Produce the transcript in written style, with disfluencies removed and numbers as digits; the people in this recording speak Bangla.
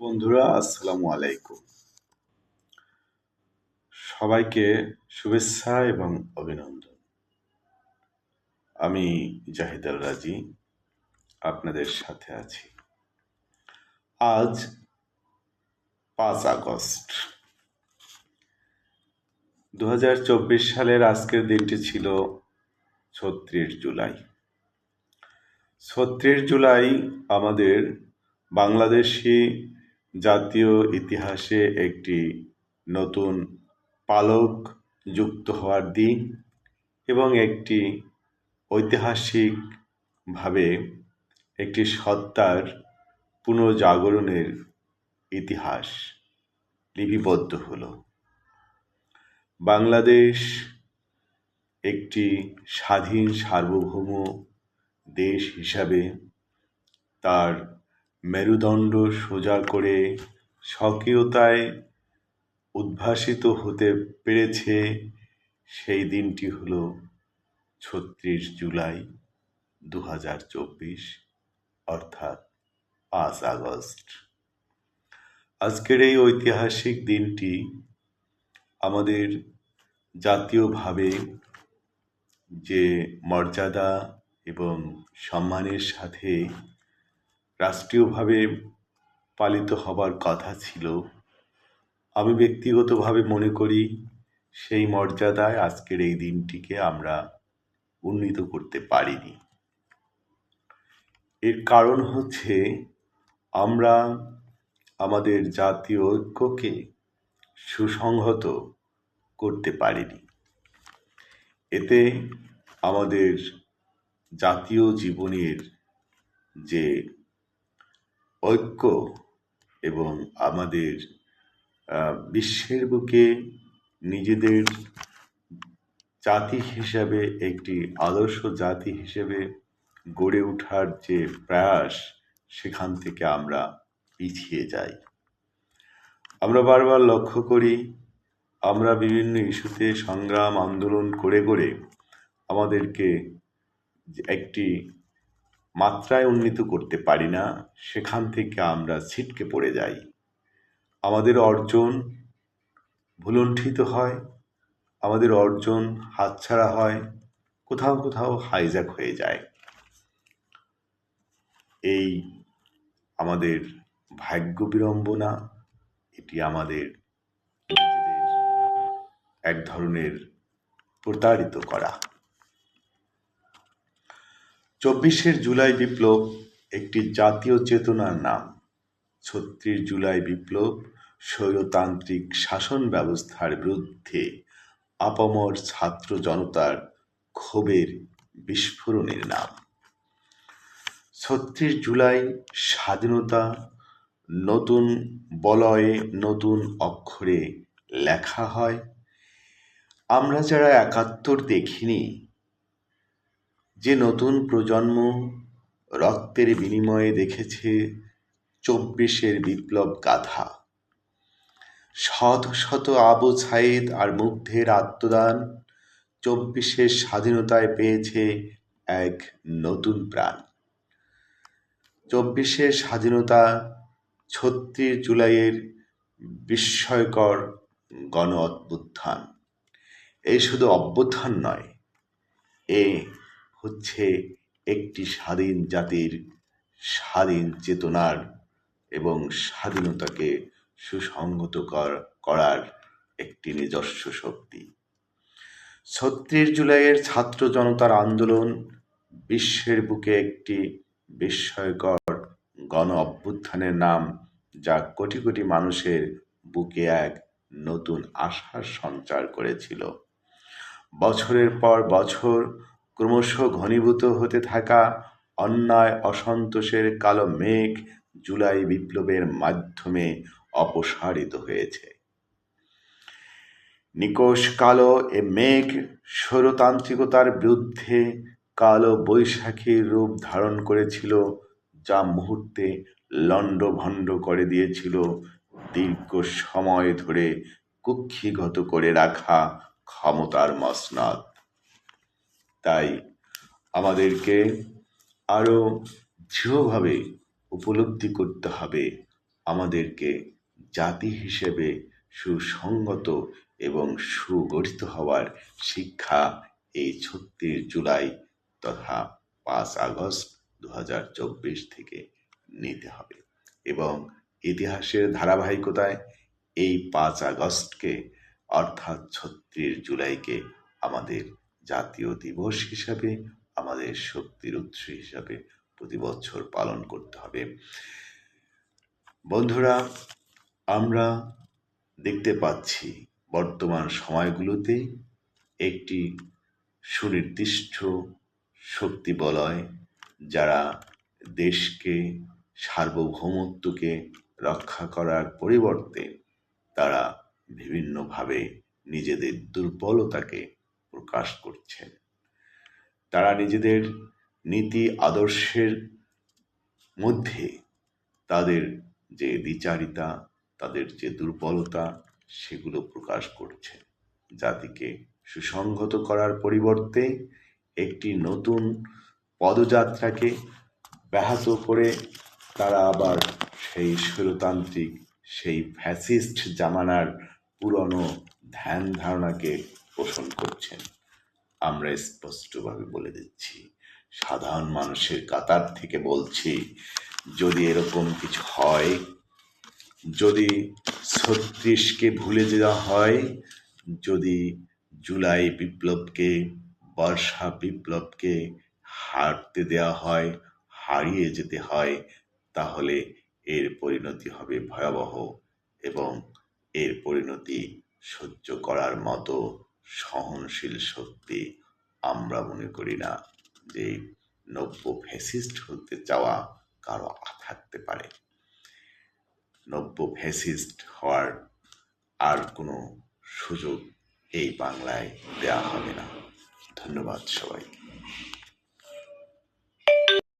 বন্ধুরা, আসসালামু আলাইকুম। সবাইকে শুভেচ্ছা এবং অভিনন্দন। আমি জাহিদ আল রাজি আপনাদের সাথে আছি। আজ 5 আগস্ট 2024 সালের আজকের দিনটি ছিল 36 জুলাই। 36 জুলাই আমাদের বাংলাদেশি জাতীয় ইতিহাসে একটি নতুন পালক যুক্ত হওয়ার দিন এবং একটি ঐতিহাসিকভাবে একটি সত্তার পুনর্জাগরণের ইতিহাস লিপিবদ্ধ হলো। বাংলাদেশ একটি স্বাধীন সার্বভৌম দেশ হিসাবে তার মেরুদণ্ড সোজা করে স্বকীয়তায় উদ্ভাসিত হতে পেরেছে। সেই দিনটি হলো 36 জুলাই 2024, অর্থাৎ 5 আগস্ট। আজকের এই ঐতিহাসিক দিনটি আমাদের জাতীয়ভাবে যে মর্যাদা এবং সম্মানের সাথে রাষ্ট্রীয়ভাবে পালিত হবার কথা ছিল, আমি ব্যক্তিগতভাবে মনে করি সেই মর্যাদায় আজকের এই দিনটিকে আমরা উন্নীত করতে পারিনি। এর কারণ হচ্ছে আমরা আমাদের জাতীয় ঐক্যকে সুসংহত করতে পারিনি। এতে আমাদের জাতীয় জীবনের যে ঐক্য এবং আমাদের বিশ্বের বুকে নিজেদের জাতি হিসাবে একটি আদর্শ জাতি হিসেবে গড়ে ওঠার যে প্রয়াস, সেখান থেকে আমরা পিছিয়ে যাই। আমরা বারবার লক্ষ্য করি, আমরা বিভিন্ন ইস্যুতে সংগ্রাম আন্দোলন করে করে আমাদেরকে একটি মাত্রায় উন্নীত করতে পারি না, সেখান থেকে আমরা ছিটকে পড়ে যাই। আমাদের অর্জন ভুলুণ্ঠিত হয়, আমাদের অর্জন হাতছাড়া হয়, কোথাও কোথাও হাইজ্যাক হয়ে যায়। এই আমাদের ভাগ্য বিড়ম্বনা, এটি আমাদের এক ধরনের প্রতারিত করা। 24 জুলাই বিপ্লব একটি জাতীয় চেতনার নাম। 36 জুলাই বিপ্লব স্বৈরতান্ত্রিক শাসন ব্যবস্থার বিরুদ্ধে আপামর ছাত্র জনতার ক্ষোভের বিস্ফোরণের নাম। 36 জুলাই স্বাধীনতা নতুন বলয়ে নতুন অক্ষরে লেখা হয়। আমরা যারা 71 দেখিনি, যে নতুন প্রজন্ম রক্তের বিনিময়ে দেখেছে 24-এর বিপ্লব গাথা, শত শত আবু সাইদ আর মুগ্ধের আত্মদান 24-এর স্বাধীনতায় পেয়েছে এক নতুন প্রাণ। 24-এর স্বাধীনতা 36 জুলাইয়ের বিস্ময়কর গণ অভ্যুত্থান। এই শুধু অভ্যুত্থান নয়, এ হচ্ছে একটি স্বাধীন জাতির স্বাধীন চেতনার এবং স্বাধীনতাকে সুসংহত করার একটি নিজস্ব শক্তি। 36 জুলাইয়ের ছাত্র জনতার আন্দোলন বিশ্বের বুকে একটি বিস্ময়কর গণ অভ্যুত্থানের নাম, যা কোটি কোটি মানুষের বুকে এক নতুন আশার সঞ্চার করেছিল। বছরের পর বছর ক্রমশ ঘনীভূত হতে থাকা অন্যায় অসন্তোষের কালো মেঘ জুলাই বিপ্লবের মাধ্যমে অপসারিত হয়েছে। নিকষ কালো এ মেঘ স্বৈরতান্ত্রিকতার বিরুদ্ধে কালো বৈশাখীর রূপ ধারণ করেছিল, যা মুহূর্তে লণ্ডভণ্ড করে দিয়েছিল দীর্ঘ সময় ধরে কুক্ষিগত করে রাখা ক্ষমতার মসনদ। তাই আমাদেরকে আরও দৃঢ়ভাবে উপলব্ধি করতে হবে আমাদেরকে জাতি হিসেবে সুসংগত এবং সুগঠিত হওয়ার শিক্ষা এই ৩৬ জুলাই তথা ৫ আগস্ট ২০২৪ থেকে নিতে হবে এবং ইতিহাসের ধারাবাহিকতায় এই ৫ আগস্টকে অর্থাৎ ৩৬ জুলাইকে আমাদের জাতীয় দিবস হিসাবে, আমাদের শক্তির উৎস হিসাবে প্রতি বছর পালন করতে হবে। বন্ধুরা, আমরা দেখতে পাচ্ছি বর্তমান সময়গুলোতে একটি সুনির্দিষ্ট শক্তি বলয় যারা দেশকে, সার্বভৌমত্বকে রক্ষা করার পরিবর্তে তারা বিভিন্নভাবে নিজেদের দুর্বলতাকে প্রকাশ করছেন। তারা নিজেদের নীতি আদর্শের মধ্যে তাদের যে দ্বিচারিতা, তাদের যে দুর্বলতা, সেগুলো প্রকাশ করছে। জাতিকে সুসংহত করার পরিবর্তে একটি নতুন পদযাত্রাকে ব্যাহত করে তারা আবার সেই স্বৈরতান্ত্রিক, সেই ফ্যাসিস্ট জামানার পুরনো ধ্যান ধারণাকে পোষণ করছেন। আমরা স্পষ্টভাবে বলে দিচ্ছি, সাধারণ মানুষের কাতার থেকে বলছি, যদি এরকম কিছু হয়, যদি ৩৬কে ভুলে যাওয়া হয়, যদি জুলাই বিপ্লবকে, বর্ষা বিপ্লবকে হারতে দেওয়া হয়, হারিয়ে যেতে হয়, তাহলে এর পরিণতি হবে ভয়াবহ এবং এর পরিণতি সহ্য করার মতো সহনশীল শক্তি আমরা মনে করি না যে নব্য ফ্যাসিস্ট হতে চাওয়া কারো থাকতে পারে। নব্য ফ্যাসিস্ট হওয়ার আর কোনো সুযোগ এই বাংলায় দেওয়া হবে না। ধন্যবাদ সবাইকে।